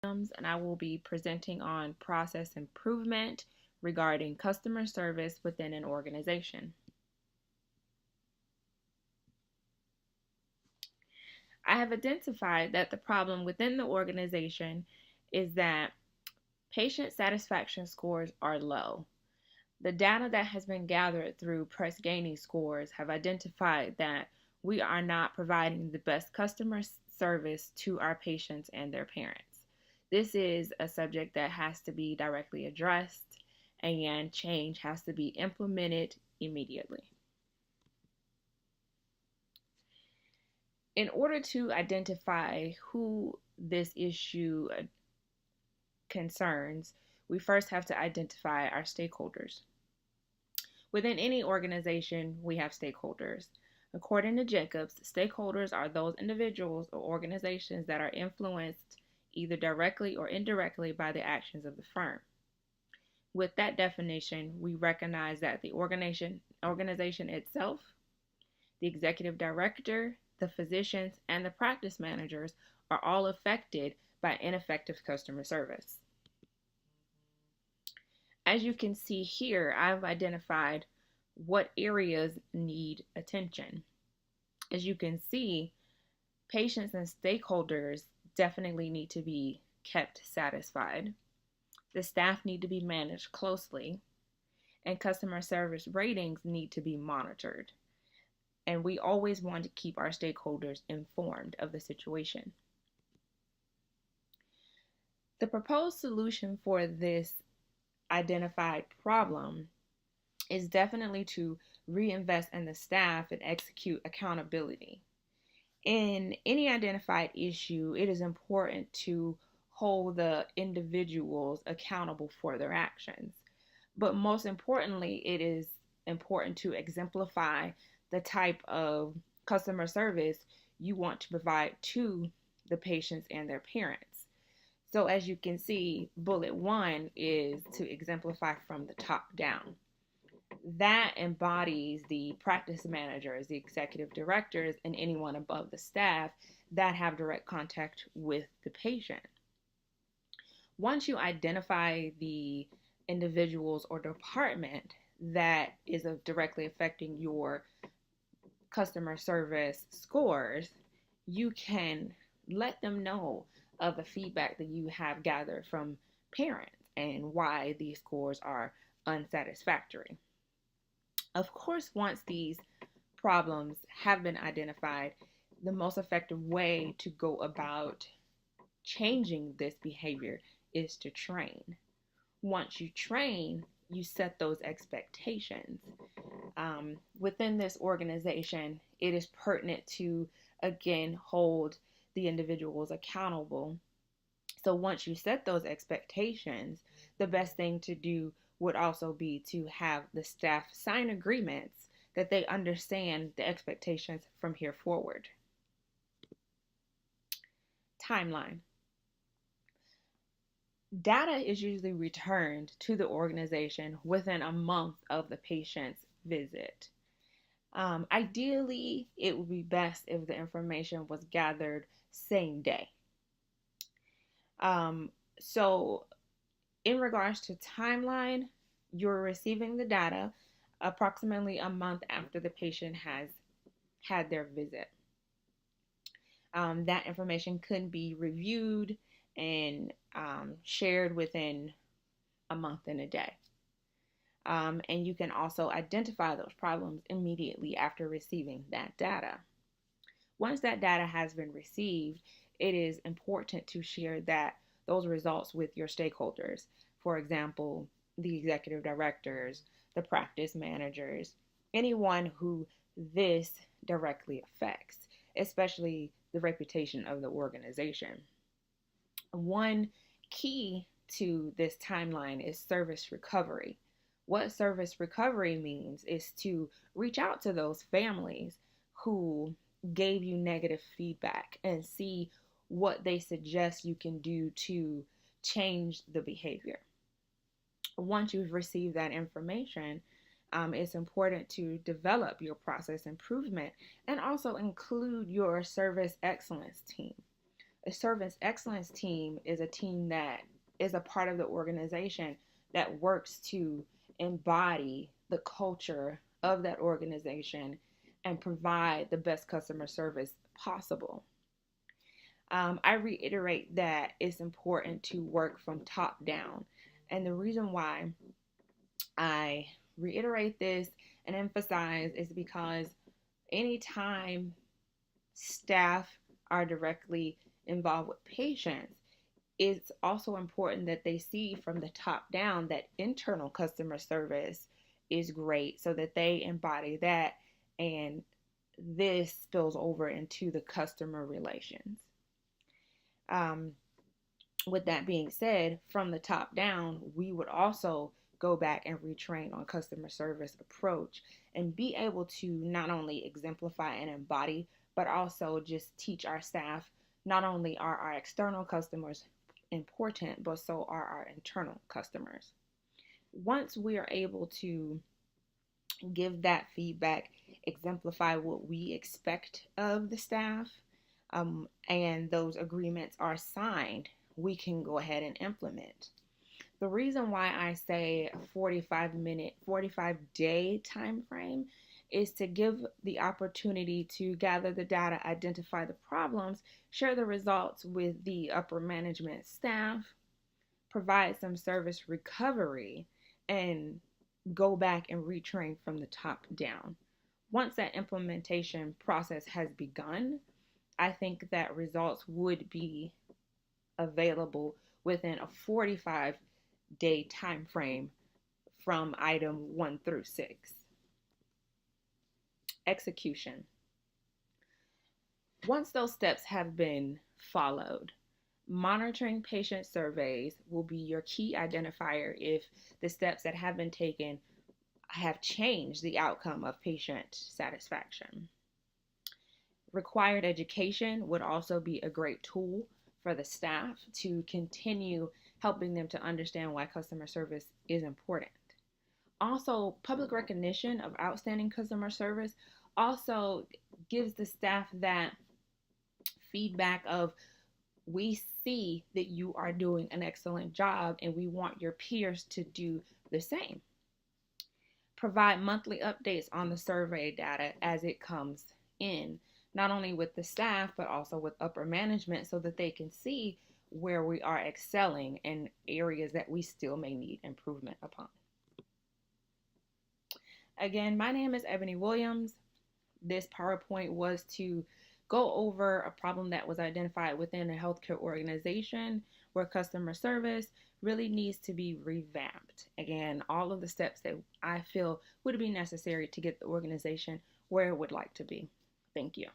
and I will be presenting on process improvement regarding customer service within an organization. I have identified that the problem within the organization is that patient satisfaction scores are low. The data that has been gathered through Press Ganey scores have identified that we are not providing the best customer service to our patients and their parents. This is a subject that has to be directly addressed, and change has to be implemented immediately. In order to identify who this issue concerns, we first have to identify our stakeholders. Within any organization, we have stakeholders. According to Jacobs, stakeholders are those individuals or organizations that are influenced either directly or indirectly by the actions of the firm. With that definition, we recognize that the organization itself, the executive director, the physicians, and the practice managers are all affected by ineffective customer service. As you can see here, I've identified what areas need attention. As you can see, patients and stakeholders definitely need to be kept satisfied. The staff need to be managed closely, and customer service ratings need to be monitored. And we always want to keep our stakeholders informed of the situation. The proposed solution for this identified problem is definitely to reinvest in the staff and execute accountability. In any identified issue, it is important to hold the individuals accountable for their actions. But most importantly, it is important to exemplify the type of customer service you want to provide to the patients and their parents. So as you can see, bullet one is to exemplify from the top down. That embodies the practice managers, the executive directors, and anyone above the staff that have direct contact with the patient. Once you identify the individuals or department that is directly affecting your customer service scores, you can let them know of the feedback that you have gathered from parents and why these scores are unsatisfactory. Of course, once these problems have been identified, the most effective way to go about changing this behavior is to train. Once you train, you set those expectations. Within this organization, it is pertinent to, again, hold the individuals accountable. So once you set those expectations, the best thing to do would also be to have the staff sign agreements that they understand the expectations from here forward. Timeline. Data is usually returned to the organization within a month of the patient's visit. Ideally, it would be best if the information was gathered same day. So in regards to timeline, you're receiving the data approximately a month after the patient has had their visit. That information could be reviewed and shared within a month and a day. And you can also identify those problems immediately after receiving that data. Once that data has been received, it is important to share those results with your stakeholders. For example, the executive directors, the practice managers, anyone who this directly affects, especially the reputation of the organization. One key to this timeline is service recovery. What service recovery means is to reach out to those families who gave you negative feedback and see what they suggest you can do to change the behavior. Once you've received that information, it's important to develop your process improvement and also include your service excellence team. The service excellence team is a team that is a part of the organization that works to embody the culture of that organization and provide the best customer service possible. I reiterate that it's important to work from top down. And the reason why I reiterate this and emphasize is because anytime staff are directly involved with patients, it's also important that they see from the top down that internal customer service is great so that they embody that, and this spills over into the customer relations. Um, with that being said, from the top down, we would also go back and retrain on customer service approach and be able to not only exemplify and embody, but also just teach our staff not only are our external customers important, but so are our internal customers. Once we are able to give that feedback, exemplify what we expect of the staff, and those agreements are signed, we can go ahead and implement. The reason why I say 45-day time frame is to give the opportunity to gather the data, identify the problems, share the results with the upper management staff, provide some service recovery, and go back and retrain from the top down. Once that implementation process has begun, I think that results would be available within a 45-day time frame from item 1 through 6. Execution. Once those steps have been followed, monitoring patient surveys will be your key identifier if the steps that have been taken have changed the outcome of patient satisfaction. Required education would also be a great tool for the staff to continue helping them to understand why customer service is important. Also, public recognition of outstanding customer service also gives the staff that feedback of, we see that you are doing an excellent job and we want your peers to do the same. Provide monthly updates on the survey data as it comes in, not only with the staff, but also with upper management so that they can see where we are excelling and areas that we still may need improvement upon. Again, my name is Ebony Williams. This PowerPoint was to go over a problem that was identified within a healthcare organization where customer service really needs to be revamped. Again, all of the steps that I feel would be necessary to get the organization where it would like to be. Thank you.